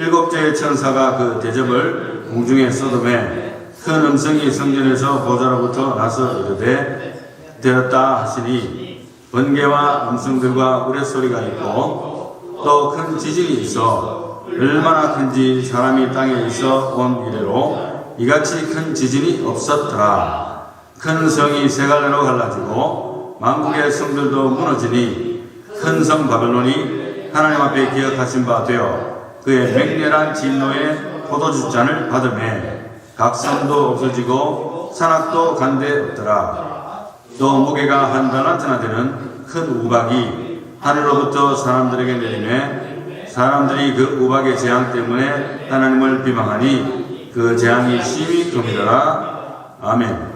일곱째의 천사가 그 대접을 공중에 쏟음에 큰 음성이 성전에서 보좌로부터 나서 이르되 되었다 하시니 번개와 음성들과 우레소리가 있고 또 큰 지진이 있어 얼마나 큰지 사람이 땅에 있어 온 이래로 이같이 큰 지진이 없었더라. 큰 성이 세 갈래로 갈라지고 만국의 성들도 무너지니 큰 성 바벨론이 하나님 앞에 기억하신 바 되어 그의 맹렬한 진노의 포도주잔을 받으매 각 섬도 없어지고 산악도 간데 없더라. 또 무게가 한 달란트나 되는 큰 우박이 하늘로부터 사람들에게 내리매 사람들이 그 우박의 재앙 때문에 하나님을 비방하니 그 재앙이 심히 금이더라. 아멘.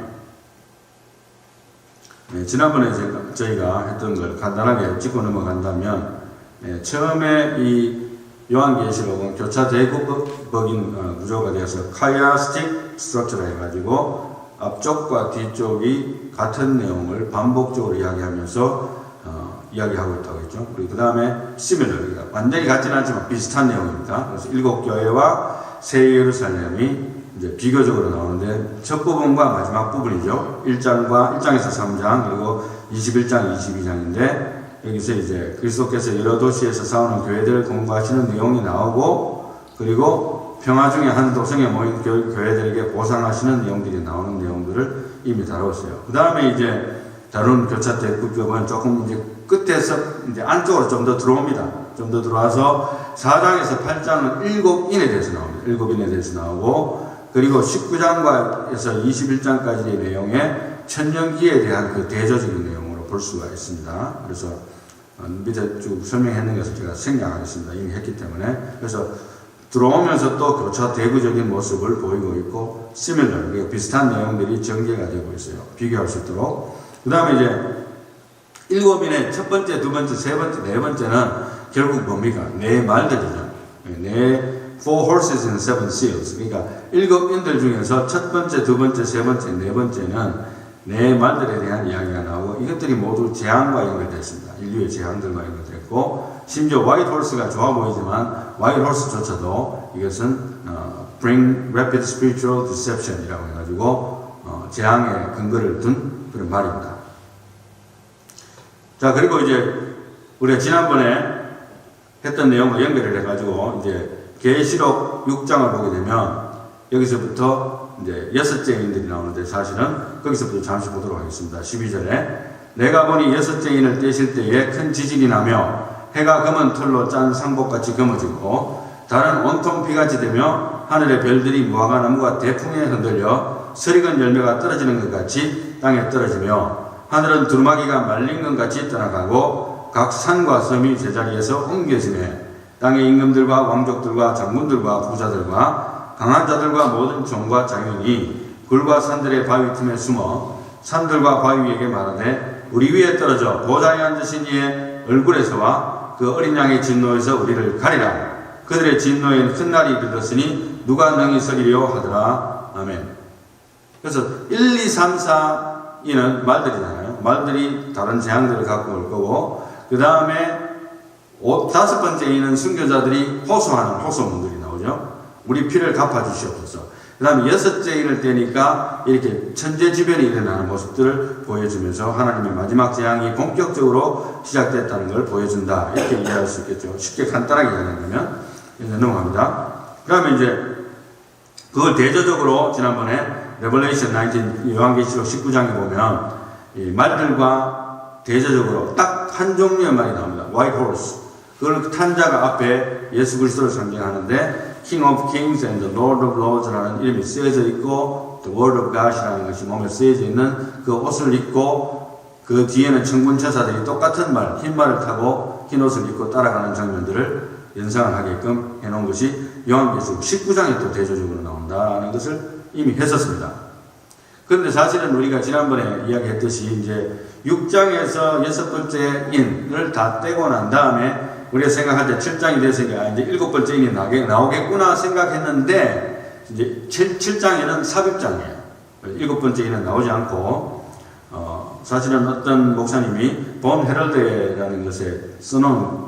네, 지난번에 저희가 했던 걸 간단하게 짚고 넘어간다면 처음에 이 요한계시록은 교차 대구법인 구조가 되어서 카이아스틱 스트럭처라 해가지고 앞쪽과 뒤쪽이 같은 내용을 반복적으로 이야기하면서 이야기하고 있다고 했죠. 그리고 그 다음에 시밀러, 그러니까 완전히 같지는 않지만 비슷한 내용입니다. 그래서 7교회와 새 예루살렘이 이제 비교적으로 나오는데 첫 부분과 마지막 부분이죠. 1장에서 3장 그리고 21장, 22장인데 여기서 이제 그리스도께서 여러 도시에서 싸우는 교회들을 공부하시는 내용이 나오고 그리고 평화 중에 한 도성에 모인 교회들에게 보상하시는 내용들이 나오는 내용들을 이미 다뤘어요. 그 다음에 이제 다룬 교차 대구법은 조금 이제 끝에서 이제 안쪽으로 좀 더 들어옵니다. 좀 더 들어와서 4장에서 8장은 7인에 대해서 나옵니다. 7인에 대해서 나오고 그리고 19장에서 21장까지의 내용에 천년기에 대한 그 대조적인 내용으로 볼 수가 있습니다. 그래서 밑에 쭉 설명했는 것을 제가 생략하겠습니다. 이미 했기 때문에. 그래서 들어오면서 또 교차 대구적인 모습을 보이고 있고 시밀러, 비슷한 내용들이 전개가 되고 있어요. 비교할 수 있도록. 그 다음에 이제 7인의 첫 번째, 두 번째, 세 번째, 네 번째는 결국 뭡니까? 네 말들이죠. 네 Four horses and seven seals. 그러니까 7인들 중에서 첫 번째, 두 번째, 세 번째, 네 번째는 네 말들에 대한 이야기가 나오고 이것들이 모두 재앙과 연결됐습니다. 인류의 재앙들과 연결됐고 심지어 화이트 홀스가 좋아 보이지만 화이트 홀스조차도 이것은 bring rapid spiritual deception이라고 해가지고 재앙의 근거를 둔 그런 말입니다. 자, 그리고 이제 우리가 지난번에 했던 내용과 연결을 해가지고 이제 계시록 6장을 보게 되면 여기서부터 이제 6째 인들이 나오는데 사실은 거기서부터 잠시 보도록 하겠습니다. 12절에 내가 보니 6째 인을 떼실 때에 큰 지진이 나며 해가 검은 털로 짠 상복같이 검어지고 달은 온통 피같이 되며 하늘의 별들이 무화과 나무가 대풍에 흔들려 설익은 열매가 떨어지는 것 같이 땅에 떨어지며 하늘은 두루마기가 말린 것 같이 떠나가고 각 산과 섬이 제자리에서 옮겨지네 땅의 임금들과 왕족들과 장군들과 부자들과 강한 자들과 모든 종과 장인이 굴과 산들의 바위 틈에 숨어 산들과 바위에게 말하되 우리 위에 떨어져 보좌에 앉으신 이의 얼굴에서와 그 어린 양의 진노에서 우리를 가리라. 그들의 진노에는 큰 날이 이르렀으니 누가 능히 서리려 하더라. 아멘. 그래서 1, 2, 3, 4이는 말들이잖아요. 말들이 다른 재앙들을 갖고 올 거고 그 다음에 5번째 이는 순교자들이 호소하는 호소문들이 나오죠. 우리 피를 갚아주시옵소서. 그 다음에 6째 인을 떼니까 이렇게 천재지변이 일어나는 모습들을 보여주면서 하나님의 마지막 재앙이 본격적으로 시작됐다는 걸 보여준다. 이렇게 이해할 수 있겠죠. 쉽게 간단하게 이야기하면 넘어갑니다. 그 다음에 이제 그걸 대조적으로 지난번에 레벨레이션 19 요한계시록 19장에 보면 이 말들과 대조적으로 딱 한 종류의 말이 나옵니다. White horse. 그걸 탄 자가 앞에 예수 그리스도를 상징하는데 King of Kings and the Lord of Lords라는 이름이 쓰여져 있고 The Word of God이라는 것이 몸에 쓰여져 있는 그 옷을 입고 그 뒤에는 천군천사들이 똑같은 말, 흰 말을 타고 흰 옷을 입고 따라가는 장면들을 연상을 하게끔 해놓은 것이 요한계시록 19장에 또 대조적으로 나온다는 것을 이미 했었습니다. 그런데 사실은 우리가 지난번에 이야기했듯이 이제 6장에서 6번째 인을 다 떼고 난 다음에 우리가 생각할 때 7장이 됐으니까 이제 7번째 인이 나오겠구나 생각했는데 이제 7장에는 삽입장이에요. 7번째 인은 나오지 않고 사실은 어떤 목사님이 본 헤럴드라는 것에 써놓은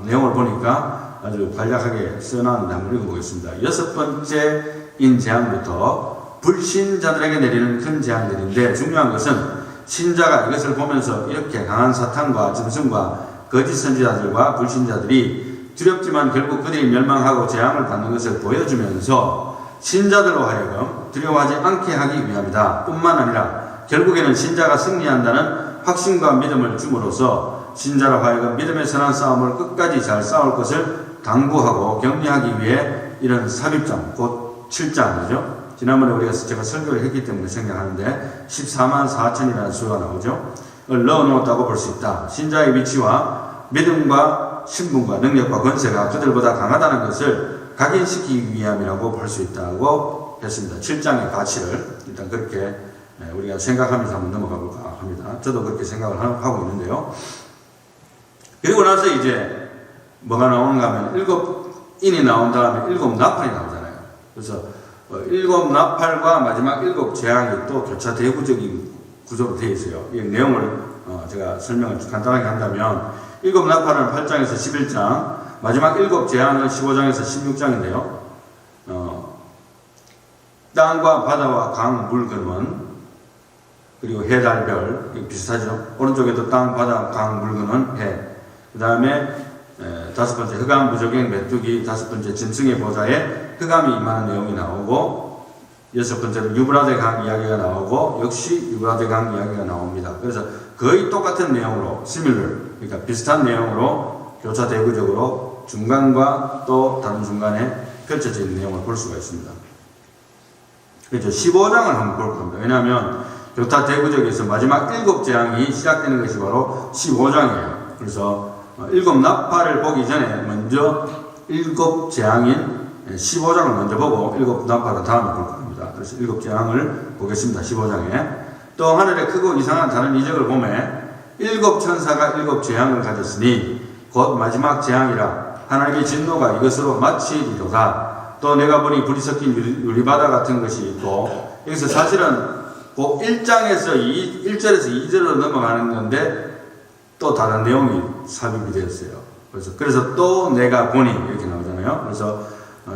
내용을 보니까 아주 간략하게 써놨는데 한번 읽어보겠습니다. 6번째인 재앙부터 불신자들에게 내리는 큰 재앙들인데, 중요한 것은 신자가 이것을 보면서 이렇게 강한 사탄과 짐승과 거짓 선지자들과 불신자들이 두렵지만 결국 그들이 멸망하고 재앙을 받는 것을 보여주면서 신자들로 하여금 두려워하지 않게 하기 위함이다. 뿐만 아니라 결국에는 신자가 승리한다는 확신과 믿음을 줌으로써 신자로 하여금 믿음의 선한 싸움을 끝까지 잘 싸울 것을 당부하고 격려하기 위해 이런 삽입장, 곧 7장이죠. 지난번에 제가 설교를 했기 때문에 생각하는데 14만 4천이라는 수가 나오죠. 넣어놓았다고 볼 수 있다. 신자의 위치와 믿음과 신분과 능력과 권세가 그들보다 강하다는 것을 각인시키기 위함이라고 볼 수 있다고 했습니다. 7장의 가치를 일단 그렇게 우리가 생각하면서 한번 넘어가 볼까 합니다. 저도 그렇게 생각을 하고 있는데요. 그리고 나서 이제 뭐가 나오는가 하면 7인이 나온 다음에 7 나팔이 나오잖아요. 그래서 7 나팔과 마지막 7 재앙이 또 교차 대구적인 구조로 되어 있어요. 이 내용을 제가 설명을 간단하게 한다면 7 나팔은 8장에서 11장, 마지막 7 재앙은 15장에서 16장인데요. 땅과 바다와 강, 물, 근원, 그리고 해, 달, 별, 비슷하죠. 오른쪽에도 땅, 바다, 강, 물, 근원, 해. 그 다음에 5번째 흑암, 무적행, 메뚜기, 5번째 짐승의 보좌에 흑암이 임하는 내용이 나오고, 6번째로 유브라데 강 이야기가 나오고, 역시 유브라데 강 이야기가 나옵니다. 그래서 거의 똑같은 내용으로 similar, 그러니까 비슷한 내용으로 교차 대구적으로 중간과 또 다른 중간에 펼쳐져 있는 내용을 볼 수가 있습니다. 그렇죠. 15장을 한번 볼 겁니다. 왜냐하면 교차 대구적에서 마지막 7 재앙이 시작되는 것이 바로 15장이에요. 그래서 7 나팔을 보기 전에 먼저 7 재앙인 15장을 먼저 보고 7 나팔은 다음에 볼 겁니다. 그래서 7 재앙을 보겠습니다. 15장에. 또 하늘에 크고 이상한 다른 이적을 보매 7 천사가 7 재앙을 가졌으니 곧 마지막 재앙이라 하나님의 진노가 이것으로 마치리로다. 또 내가 보니 불이 섞인 유리바다 같은 것이 있고, 여기서 사실은 그 1장에서 1절에서 2절로 넘어가는 건데 또 다른 내용이 삽입이 되었어요. 그래서 또 내가 보니 이렇게 나오잖아요. 그래서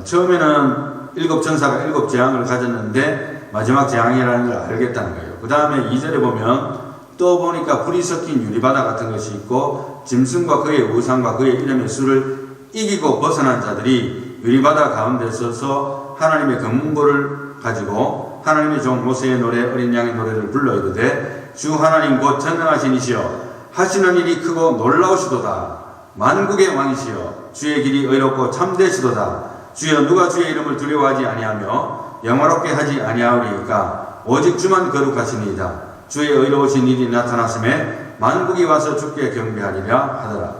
처음에는 7 천사가 7 재앙을 가졌는데 마지막 재앙이라는 걸 알겠다는 거예요. 그 다음에 2절에 보면 또 보니까 불이 섞인 유리바다 같은 것이 있고, 짐승과 그의 우상과 그의 이름의 수를 이기고 벗어난 자들이 유리바다 가운데 서서 하나님의 검문고를 가지고 하나님의 종 모세의 노래, 어린 양의 노래를 불러 이르되, 주 하나님 곧 전능하신 이시여 하시는 일이 크고 놀라우시도다. 만국의 왕이시여 주의 길이 의롭고 참되시도다. 주여 누가 주의 이름을 두려워하지 아니하며 영화롭게 하지 아니하오리이까. 오직 주만 거룩하시니이다. 주의 의로우신 일이 나타났음에 만국이 와서 주께 경배하리라 하더라.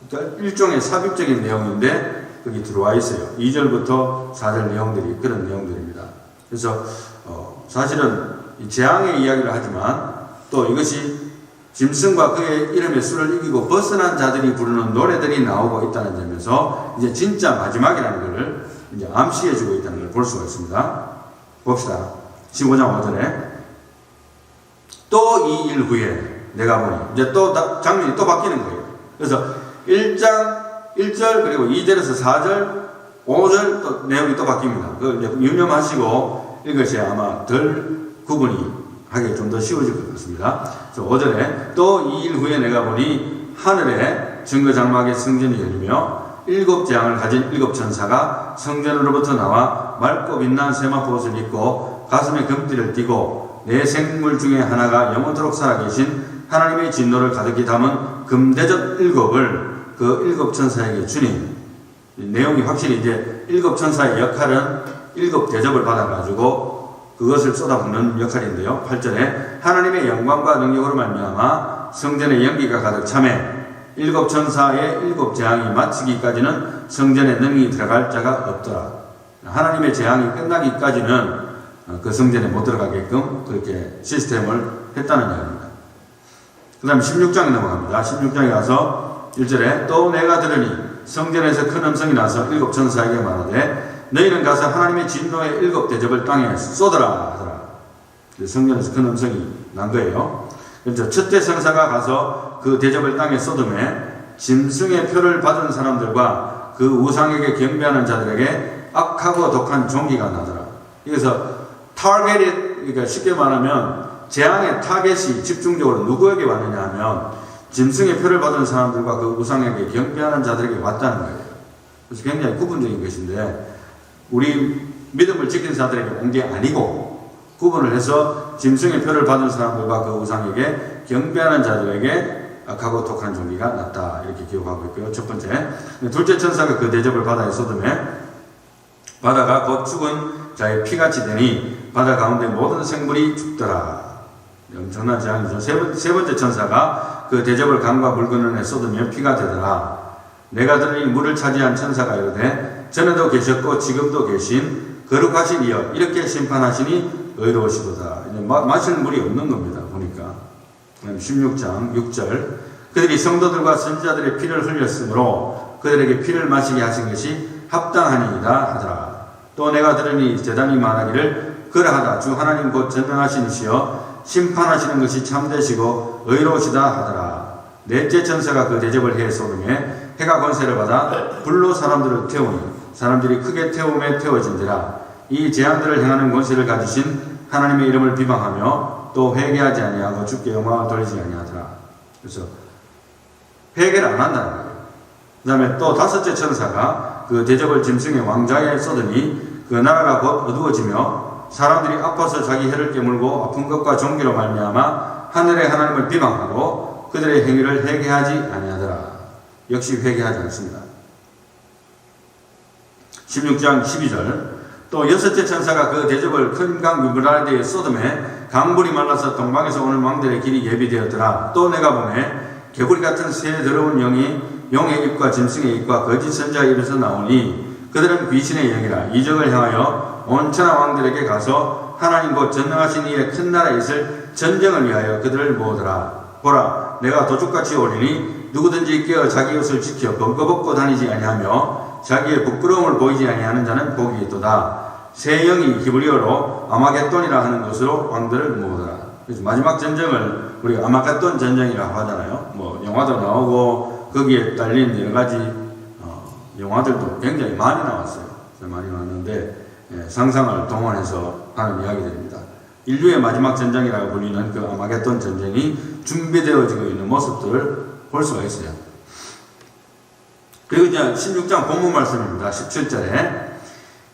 그러니까 일종의 삽입적인 내용인데 거기 들어와 있어요. 2절부터 4절 내용들이 그런 내용들입니다. 그래서 사실은 이 재앙의 이야기를 하지만 또 이것이 짐승과 그의 이름의 수를 이기고 벗어난 자들이 부르는 노래들이 나오고 있다는 점에서 이제 진짜 마지막이라는 것을 이제 암시해주고 있다는 걸 볼 수가 있습니다. 봅시다. 15장 5절에 또 2일 후에 내가 보니, 이제 또 장면이 또 바뀌는 거예요. 그래서 1장 1절 그리고 2절에서 4절 5절 또 내용이 또 바뀝니다. 그걸 이제 유념하시고 읽으셔야 아마 덜 구분이 하기 좀 더 쉬워질 것 같습니다. 5절에 또 2일 후에 내가 보니 하늘에 증거장막의 성전이 열리며 7 재앙을 가진 7 천사가 성전으로부터 나와 맑고 빛난 세마포 옷을 입고 가슴에 금띠를 띠고 네 생물 중에 하나가 영원토록 살아계신 하나님의 진노를 가득히 담은 금대접 7을 그 7 천사에게 주니, 내용이 확실히 이제 7 천사의 역할은 7 대접을 받아가지고 그것을 쏟아붓는 역할인데요. 8절에 하나님의 영광과 능력으로 말미암아 성전에 연기가 가득 차매 7 천사의 7 재앙이 마치기까지는 성전에 능히 들어갈 자가 없더라. 하나님의 재앙이 끝나기까지는 그 성전에 못 들어가게끔 그렇게 시스템을 했다는 이야기입니다. 그 다음에 16장에 넘어갑니다. 16장에 가서 1절에 또 내가 들으니 성전에서 큰 음성이 나서 7 천사에게 말하되 너희는 가서 하나님의 진노의 7 대접을 땅에 쏟아라 하더라. 성전에서 큰 음성이 난 거예요. 그래서 첫째 천사가 가서 그 대접을 땅에 쏟음에 짐승의 표를 받은 사람들과 그 우상에게 경배하는 자들에게 악하고 독한 종기가 나더라. 그래서 타겟이, 그러니까 쉽게 말하면 재앙의 타겟이 집중적으로 누구에게 왔느냐 하면 짐승의 표를 받은 사람들과 그 우상에게 경배하는 자들에게 왔다는 거예요. 그래서 굉장히 구분적인 것인데 우리 믿음을 지킨 자들에게 온 게 아니고 구분을 해서 짐승의 표를 받은 사람들과 그 우상에게 경배하는 자들에게 악하고 독한 종기가 났다. 이렇게 기록하고 있고요. 첫 번째. 둘째 천사가 그 대접을 바다에 쏟음에 바다가 곧 죽은 자의 피같이 되니 바다 가운데 모든 생물이 죽더라. 엄청난 재앙이죠. 세 번째 천사가 그 대접을 강과 물건에 쏟으며 피가 되더라. 내가 들으니 물을 차지한 천사가 이르되 전에도 계셨고 지금도 계신 거룩하신 이여 이렇게 심판하시니 의로우시도다. 마실 물이 없는 겁니다. 보니까 16장 6절 그들이 성도들과 선지자들의 피를 흘렸으므로 그들에게 피를 마시게 하신 것이 합당하니이다 하더라. 또 내가 들으니 제단이 말하기를 그러하다 주 하나님 곧 전능하신 이시여 심판하시는 것이 참되시고 의로우시다 하더라. 넷째 천사가 그 대접을 해 쏟음에 해가 권세를 받아 불로 사람들을 태우니 사람들이 크게 태움에 태워진지라. 이 재앙들을 행하는 권세를 가지신 하나님의 이름을 비방하며 또 회개하지 아니하고 주께 영광을 돌리지 아니하더라. 그래서 회개를 안 한다는 거예요. 그 다음에 또 다섯째 천사가 그 대접을 짐승의 왕좌에 쏟으니 그 나라가 곧 어두워지며 사람들이 아파서 자기 혀를 깨물고 아픈 것과 종기로 말미암아 하늘의 하나님을 비방하고 그들의 행위를 회개하지 아니하더라. 역시 회개하지 않습니다. 16장 12절 또 여섯째 천사가 그 대접을 큰 강 유브라데에 쏟음에 강물이 말라서 동방에서 오는 왕들의 길이 예비되었더라. 또 내가 보매 개구리 같은 새 더러운 영이 용의 입과 짐승의 입과 거짓 선자의 입에서 나오니 그들은 귀신의 영이라. 이적을 향하여 온 천하 왕들에게 가서 하나님 곧 전능하신 이의 큰 나라에 있을 전쟁을 위하여 그들을 모으더라. 보라 내가 도둑같이 오리니 누구든지 깨어 자기 옷을 지켜 벗고 다니지 아니하며 자기의 부끄러움을 보이지 아니하는 자는 복이 있도다. 새 영이 히브리어로 아마겟돈이라 하는 것으로 왕들을 모으더라. 그래서 마지막 전쟁을 우리가 아마겟돈 전쟁이라고 하잖아요. 뭐 영화도 나오고 거기에 딸린 여러 가지 영화들도 굉장히 많이 나왔어요. 많이 나왔는데 상상을 동원해서 하는 이야기들입니다. 인류의 마지막 전쟁이라고 불리는 그 아마겟돈 전쟁이 준비되어지고 있는 모습들을 볼 수가 있어요. 그리고 이제 16장 본문 말씀입니다. 17절에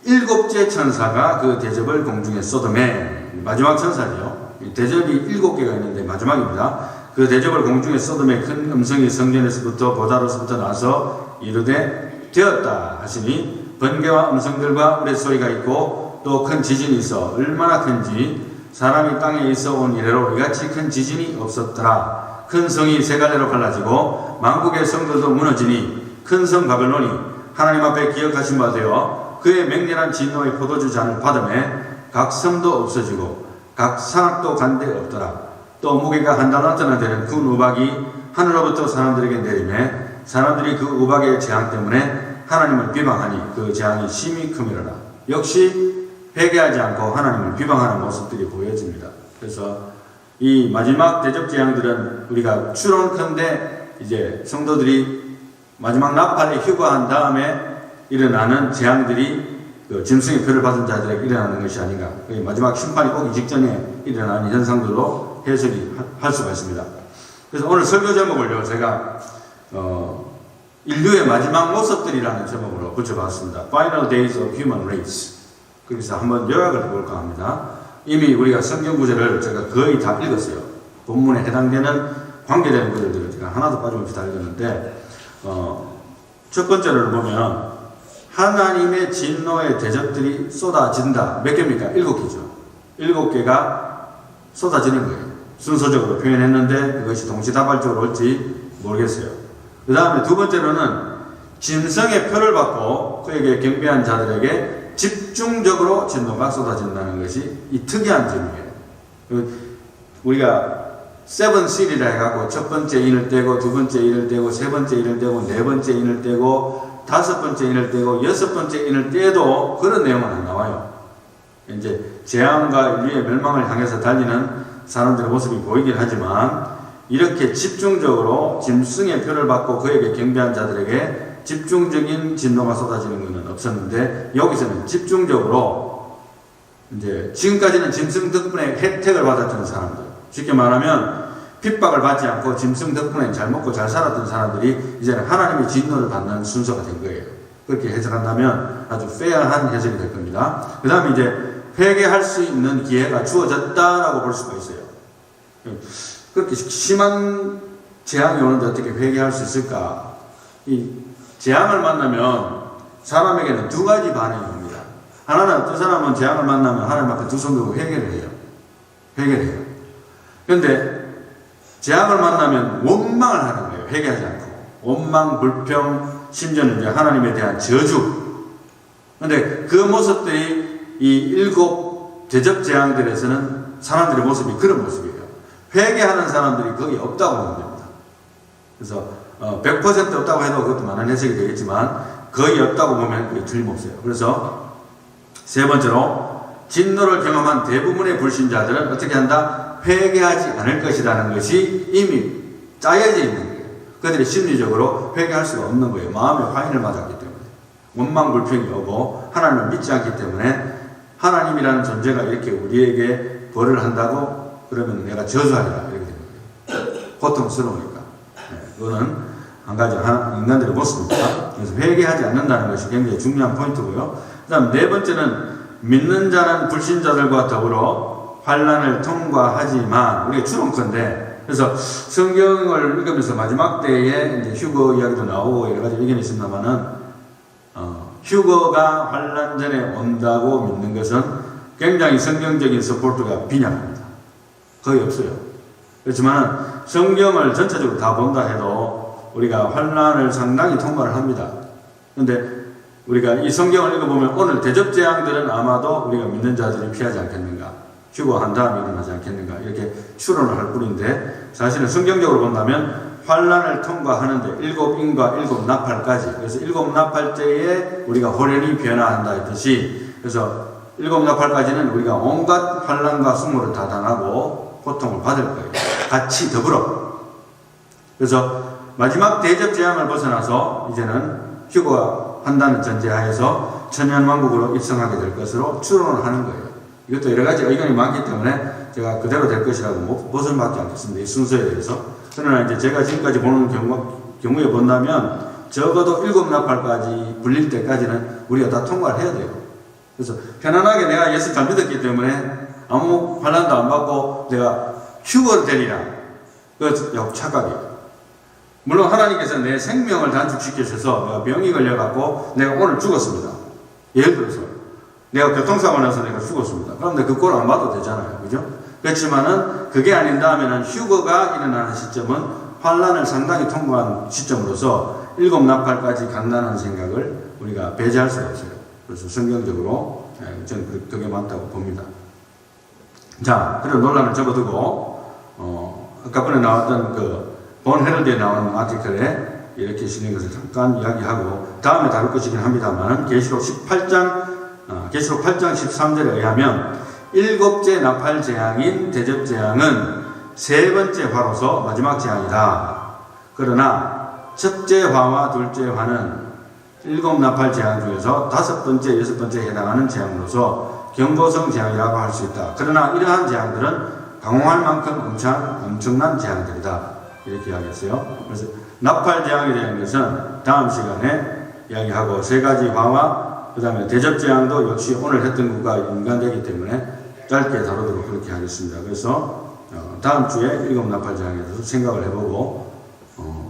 일곱째 천사가 그 대접을 공중에 쏟음에 마지막 천사죠. 대접이 7개가 있는데 마지막입니다. 그 대접을 공중에 쏟음에 큰 음성이 성전에서부터 보다로서부터 나서 이르되 되었다 하시니 번개와 음성들과 우레소리가 있고 또 큰 지진이 있어 얼마나 큰지 사람이 땅에 있어 온 이래로 이같이 큰 지진이 없었더라. 큰 성이 세 갈래로 갈라지고 만국의 성들도 무너지니 큰 성 바벨론이 하나님 앞에 기억하신 바 되어 그의 맹렬한 진노의 포도주 잔을 받음에 각 섬도 없어지고 각 산악도 간데 없더라. 또 무게가 한 달란트나 되는 큰 우박이 하늘로부터 사람들에게 내리매 사람들이 그 우박의 재앙 때문에 하나님을 비방하니 그 재앙이 심히 크미러라. 역시 회개하지 않고 하나님을 비방하는 모습들이 보여집니다. 그래서 이 마지막 대접 재앙들은 우리가 추론컨대 이제 성도들이 마지막 나팔에 휴거한 다음에 일어나는 재앙들이 그 짐승의 표를 받은 자들에게 일어나는 것이 아닌가. 마지막 심판이 오기 직전에 일어나는 현상들로 해석이 할 수가 있습니다. 그래서 오늘 설교 제목을요, 제가 인류의 마지막 모습들이라는 제목으로 붙여봤습니다. Final Days of Human Race. 그래서 한번 요약을 해볼까 합니다. 이미 우리가 성경 구절을 제가 거의 다 읽었어요. 본문에 해당되는 관계되는 구절들을 제가 하나도 빠짐없이 다 읽었는데 첫 번째를 보면 하나님의 진노의 대접들이 쏟아진다. 몇 개입니까? 7개죠. 7개가 쏟아지는 거예요. 순서적으로 표현했는데 그것이 동시다발적으로 올지 모르겠어요. 그 다음에 두 번째로는 짐승의 표를 받고 그에게 경배한 자들에게 집중적으로 진노가 쏟아진다는 것이 이 특이한 점이에요. 우리가 세븐 실이라 해갖고 첫 번째 인을 떼고 두 번째 인을 떼고 세 번째 인을 떼고 네 번째 인을 떼고 다섯 번째 인을 떼고 여섯 번째 인을 떼도 그런 내용은 안 나와요. 이제 재앙과 인류의 멸망을 향해서 달리는 사람들의 모습이 보이긴 하지만 이렇게 집중적으로 짐승의 표를 받고 그에게 경배한 자들에게 집중적인 진노가 쏟아지는 것은 없었는데 여기서는 집중적으로 이제 지금까지는 짐승 덕분에 혜택을 받았던 사람들, 쉽게 말하면 핍박을 받지 않고 짐승 덕분에 잘 먹고 잘 살았던 사람들이 이제는 하나님의 진노를 받는 순서가 된 거예요. 그렇게 해석한다면 아주 페어한 해석이 될 겁니다. 그 다음에 이제 회개할 수 있는 기회가 주어졌다라고 볼 수가 있어요. 그렇게 심한 재앙이 오는데 어떻게 회개할 수 있을까? 이 재앙을 만나면 사람에게는 두 가지 반응이 옵니다. 하나는 어떤 사람은 재앙을 만나면 하나님 앞에 두 손 들고 회개를 해요. 회개를 해요. 그런데 재앙을 만나면 원망을 하는 거예요. 회개하지 않고. 원망, 불평, 심지어는 이제 하나님에 대한 저주. 그런데 그 모습들이 이 7 대접 재앙들에서는 사람들의 모습이 그런 모습이에요. 회개하는 사람들이 거의 없다고 보면 됩니다. 그래서 100% 없다고 해도 그것도 많은 해석이 되겠지만 거의 없다고 보면 그게 틀림없어요. 그래서 세 번째로 진노를 경험한 대부분의 불신자들은 어떻게 한다? 회개하지 않을 것이라는 것이 이미 짜여져 있는 거예요. 그들이 심리적으로 회개할 수가 없는 거예요. 마음의 화인을 맞았기 때문에. 원망 불평이 오고 하나님을 믿지 않기 때문에 하나님이라는 존재가 이렇게 우리에게 벌을 한다고 그러면 내가 저주하리라 이렇게 되는 거예요. 고통스러우니까. 그거는 한 가지 인간들의 모습입니다. 그래서 회개하지 않는다는 것이 굉장히 중요한 포인트고요. 그 다음 네 번째는 믿는 자는 불신자들과 더불어 환난을 통과하지만 우리가 추론컨대 그래서 성경을 읽으면서 마지막 때에 이제 휴거 이야기도 나오고 여러 가지 의견이 있습니다만은 휴거가 환난 전에 온다고 믿는 것은 굉장히 성경적인 서포트가 빈약합니다. 거의 없어요. 그렇지만 성경을 전체적으로 다 본다 해도 우리가 환난을 상당히 통과를 합니다. 그런데 우리가 이 성경을 읽어보면 오늘 대접 재앙들은 아마도 우리가 믿는 자들이 피하지 않겠는가, 휴거한 다음에 일어나지 않겠는가 이렇게 추론을 할 뿐인데 사실은 성경적으로 본다면 환난을 통과하는데 7인과 7나팔까지 그래서 7나팔째에 우리가 호련히 변화한다 했듯이 그래서 7나팔까지는 우리가 온갖 환난과 수모를 다 당하고 고통을 받을 거예요. 같이 더불어. 그래서 마지막 대접 재앙을 벗어나서 이제는 휴거가 한다는 전제하에서 천년왕국으로 입성하게 될 것으로 추론을 하는 거예요. 이것도 여러 가지 의견이 많기 때문에 제가 그대로 될 것이라고 못을 받지 않겠습니다. 이 순서에 대해서. 그러나 이제 제가 지금까지 보는 경우에 본다면 적어도 7나팔까지 불릴 때까지는 우리가 다 통과를 해야 돼요. 그래서 편안하게 내가 예수 잘 믿었기 때문에 아무 환난도 안 받고 내가 휴거를 되리라. 그거 착각이에요. 물론 하나님께서 내 생명을 단축시키셔서 내가 병이 걸려갖고 내가 오늘 죽었습니다. 예를 들어서 내가 교통사고 나서 내가 죽었습니다. 그럼 내가 그 꼴 안 봐도 되잖아요. 그죠? 그렇지만은 그게 아닌 다음에는 휴거가 일어나는 시점은 환난을 상당히 통과한 시점으로서 7나팔까지 간다는 생각을 우리가 배제할 수가 없어요. 그래서 성경적으로 저는 그게 맞다고 봅니다. 자, 그런 논란을 접어두고 아까 전에 나왔던 본 헤럴드에 나오는 아티클에 이렇게 실린 것을 잠깐 이야기하고 다음에 다룰 것이긴 합니다만 계시록 8장 13절에 의하면 7째 나팔 재앙인 대접 재앙은 세 번째 화로서 마지막 재앙이다. 그러나 첫째 화와 둘째 화는 7나팔 재앙 중에서 5번째, 6번째에 해당하는 재앙으로서 경고성 재앙이라고 할 수 있다. 그러나 이러한 재앙들은 강화할 만큼 엄청난 재앙들이다. 이렇게 이야기했어요. 그래서 나팔 재앙에 대한 것은 다음 시간에 이야기하고 세 가지 화와 그 다음에 대접 재앙도 역시 오늘 했던 것과 연관되기 때문에 짧게 다루도록 그렇게 하겠습니다. 그래서 다음 주에 7나팔 재앙에 대해서 생각을 해보고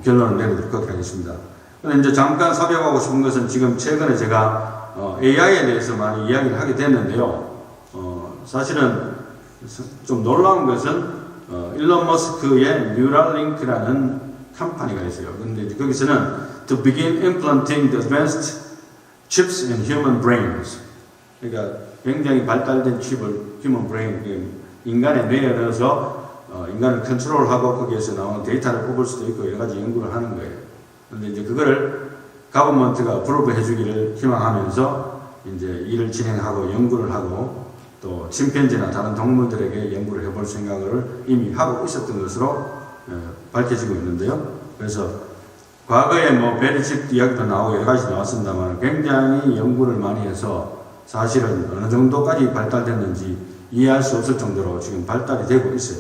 결론을 내리도록 그렇게 하겠습니다. 근데 이제 잠깐 살펴보고 싶은 것은 지금 최근에 제가 AI에 대해서 많이 이야기를 하게 됐는데요. 사실은 좀 놀라운 것은 일론 머스크의 뉴랄링크라는 컴퍼니가 있어요. 근데 거기서는 to begin implanting the advanced chips in human brains. 그러니까 굉장히 발달된 칩을 human brain, 인간의 뇌에 넣어서 인간을 컨트롤하고 거기에서 나오는 데이터를 뽑을 수도 있고 여러 가지 연구를 하는 거예요. 근데 이제 그거를 가버먼트가 프로브 해주기를 희망하면서 이제 일을 진행하고 연구를 하고 또 침팬지나 다른 동물들에게 연구를 해볼 생각을 이미 하고 있었던 것으로 밝혀지고 있는데요. 그래서 과거에 뭐 베리칩 이야기도 나오고 여러 가지 나왔습니다만 굉장히 연구를 많이 해서 사실은 어느 정도까지 발달됐는지 이해할 수 없을 정도로 지금 발달이 되고 있어요.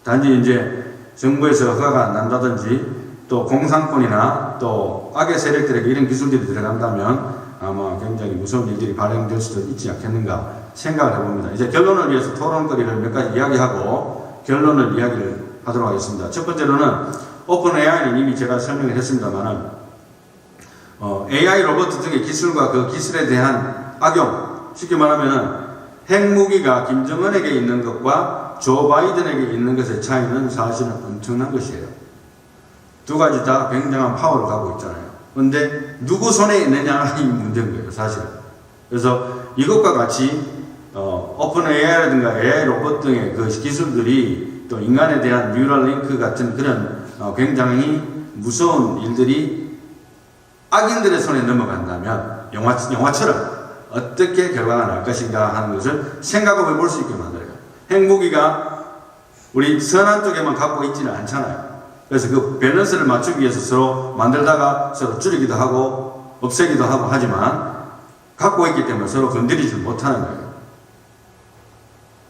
단지 이제 정부에서 허가가 안 난다든지 또 공산권이나 또 악의 세력들에게 이런 기술들이 들어간다면 아마 굉장히 무서운 일들이 발생될 수도 있지 않겠는가 생각을 해봅니다. 이제 결론을 위해서 토론거리를 몇 가지 이야기하고 결론을 이야기를 하도록 하겠습니다. 첫 번째로는 오픈 AI는 이미 제가 설명을 했습니다만은 AI 로봇 등의 기술과 그 기술에 대한 악용, 쉽게 말하면은 핵무기가 김정은에게 있는 것과 조 바이든에게 있는 것의 차이는 사실은 엄청난 것이에요. 두 가지 다 굉장한 파워를 갖고 있잖아요. 그런데 누구 손에 있느냐가 이 문제인 거예요, 사실은. 그래서 이것과 같이 오픈 AI라든가 AI 로봇 등의 그 기술들이 또 인간에 대한 뉴럴 링크 같은 그런 굉장히 무서운 일들이 악인들의 손에 넘어간다면 영화처럼 어떻게 결과가 날 것인가 하는 것을 생각해 볼 수 있게 만들어요. 핵무기가 우리 선한 쪽에만 갖고 있지는 않잖아요. 그래서 그 밸런스를 맞추기 위해서 서로 만들다가 서로 줄이기도 하고 없애기도 하고 하지만 갖고 있기 때문에 서로 건드리지 못하는 거예요.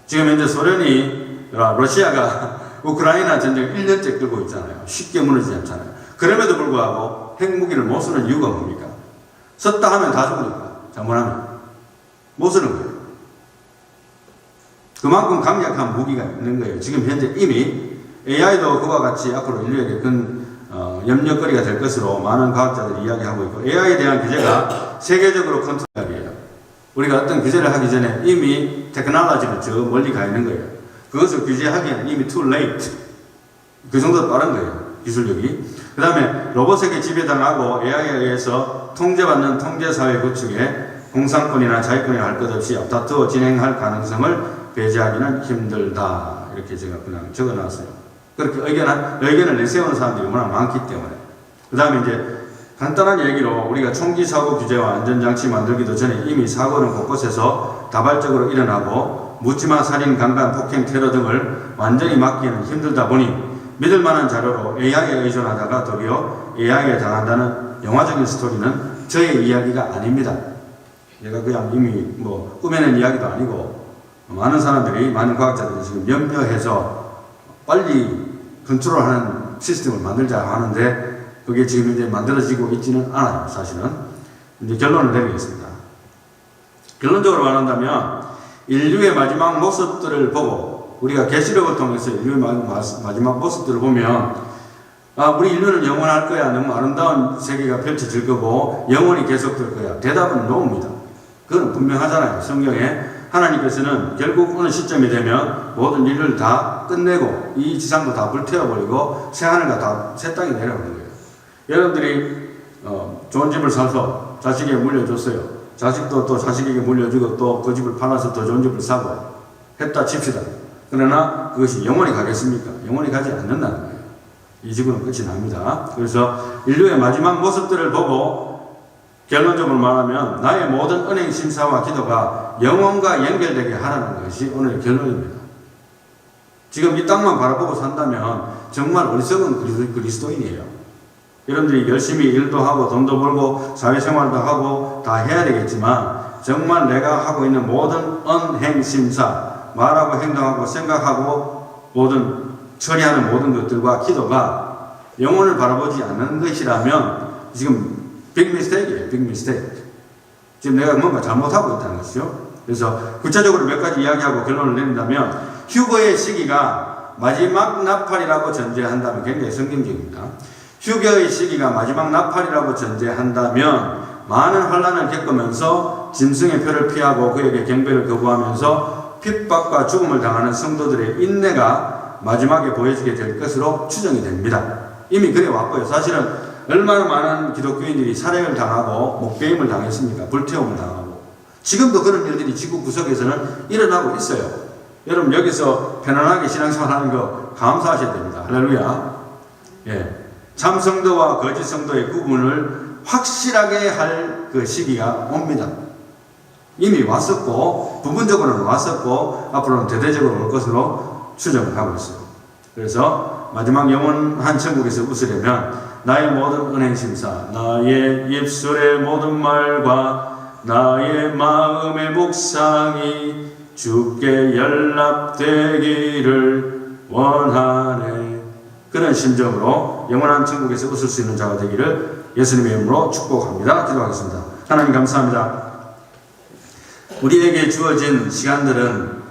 지금 현재 소련이 러시아가 우크라이나 전쟁 1년째 끌고 있잖아요. 쉽게 무너지지 않잖아요. 그럼에도 불구하고 핵무기를 못 쓰는 이유가 뭡니까? 썼다 하면 다 죽으니까. 잘못하면 못 쓰는 거예요. 그만큼 강력한 무기가 있는 거예요. 지금 현재 이미 AI도 그와 같이 앞으로 인류에게 큰 염려거리가 될 것으로 많은 과학자들이 이야기하고 있고 AI에 대한 규제가 세계적으로 컨트롤이에요. 우리가 어떤 규제를 하기 전에 이미 테크놀로지는 저 멀리 가 있는 거예요. 그것을 규제하기에는 이미 too late. 그 정도 빠른 거예요. 기술력이. 그 다음에 로봇에게 지배당하고 AI에 의해서 통제받는 통제사회 구축에 공산권이나 자유권이나 할 것 없이 앞다투어 진행할 가능성을 배제하기는 힘들다. 이렇게 제가 그냥 적어놨어요. 그렇게 의견을 내세우는 사람들이 워낙 많기 때문에. 그 다음에 이제 간단한 얘기로 우리가 총기 사고 규제와 안전장치 만들기도 전에 이미 사고는 곳곳에서 다발적으로 일어나고 묻지마 살인, 강간, 폭행, 테러 등을 완전히 막기에는 힘들다 보니 믿을 만한 자료로 AI에 의존하다가 도리어 AI에 당한다는 영화적인 스토리는 저의 이야기가 아닙니다. 제가 그냥 이미 뭐 꾸며낸 이야기도 아니고 많은 사람들이, 많은 과학자들이 지금 염려해서 빨리 컨트롤하는 시스템을 만들자 하는데 그게 지금 이제 만들어지고 있지는 않아요, 사실은. 이제 결론을 내리겠습니다. 결론적으로 말한다면 인류의 마지막 모습들을 보고 우리가 계시록을 통해서 인류의 마지막 모습들을 보면 우리 인류는 영원할 거야. 너무 아름다운 세계가 펼쳐질 거고 영원히 계속될 거야. 대답은 no입니다. 그건 분명하잖아요. 성경에 하나님께서는 결국 어느 시점이 되면 모든 일을 다 끝내고 이 지상도 다 불태워버리고 새하늘과 다 새 땅이 내려오는 거예요. 여러분들이 좋은 집을 사서 자식에게 물려줬어요. 자식도 또 자식에게 물려주고 또 그 집을 팔아서 더 좋은 집을 사고 했다 칩시다. 그러나 그것이 영원히 가겠습니까? 영원히 가지 않는다는 거예요. 이 지구는 끝이 납니다. 그래서 인류의 마지막 모습들을 보고 결론적으로 말하면 나의 모든 은행 심사와 기도가 영혼과 연결되게 하라는 것이 오늘 결론입니다. 지금 이 땅만 바라보고 산다면 정말 어리석은 그리스도인이에요. 여러분들이 열심히 일도 하고 돈도 벌고 사회생활도 하고 다 해야 되겠지만 정말 내가 하고 있는 모든 언행심사, 말하고 행동하고 생각하고 모든 처리하는 모든 것들과 기도가 영혼을 바라보지 않는 것이라면 지금 빅 미스테이크예요. 빅 미스테이크. 지금 내가 뭔가 잘못하고 있다는 것이죠. 그래서 구체적으로 몇 가지 이야기하고 결론을 내린다면 휴거의 시기가 마지막 나팔이라고 전제한다면 굉장히 성경적입니다. 휴거의 시기가 마지막 나팔이라고 전제한다면 많은 환난을 겪으면서 짐승의 표를 피하고 그에게 경배를 거부하면서 핍박과 죽음을 당하는 성도들의 인내가 마지막에 보여지게 될 것으로 추정이 됩니다. 이미 그래 왔고요. 사실은 얼마나 많은 기독교인들이 살해를 당하고 목배임을 당했습니까? 불태움을 당하고 지금도 그런 일들이 지구 구석에서는 일어나고 있어요. 여러분 여기서 편안하게 신앙생활하는 거 감사하셔야 됩니다. 할렐루야. 예. 참성도와 거짓 성도의 구분을 확실하게 할 그 시기가 옵니다. 이미 왔었고 부분적으로는 왔었고 앞으로는 대대적으로 올 것으로 추정을 하고 있어요. 그래서 마지막 영원한 천국에서 웃으려면 나의 모든 은행 심사, 나의 입술의 모든 말과 나의 마음의 묵상이 주께 연락되기를 원하네. 그런 심정으로 영원한 천국에서 웃을 수 있는 자가 되기를 예수님의 이름으로 축복합니다. 기도하겠습니다. 하나님 감사합니다. 우리에게 주어진 시간들은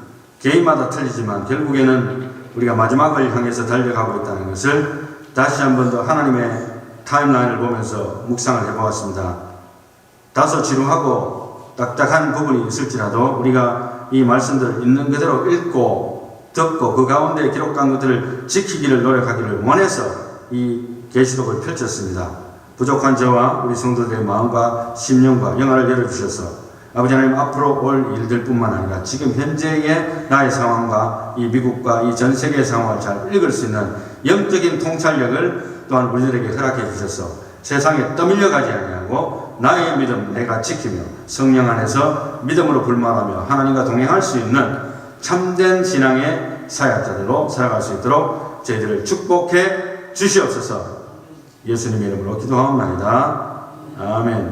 개인마다 틀리지만 결국에는 우리가 마지막을 향해서 달려가고 있다는 것을 다시 한 번 더 하나님의 타임라인을 보면서 묵상을 해보았습니다. 다소 지루하고 딱딱한 부분이 있을지라도 우리가 이 말씀들을 있는 그대로 읽고 듣고 그 가운데 기록한 것들을 지키기를 노력하기를 원해서 이 계시록을 펼쳤습니다. 부족한 저와 우리 성도들의 마음과 심령과 영안을 열어주셔서 아버지 하나님 앞으로 올 일들 뿐만 아니라 지금 현재의 나의 상황과 이 미국과 이 전 세계의 상황을 잘 읽을 수 있는 영적인 통찰력을 또한 우리들에게 허락해 주셔서 세상에 떠밀려 가지 아니하고 나의 믿음 내가 지키며 성령 안에서 믿음으로 불만하며 하나님과 동행할 수 있는 참된 신앙의 사역자들로 살아갈 수 있도록 저희들을 축복해 주시옵소서. 예수님의 이름으로 기도하옵나이다. 아멘.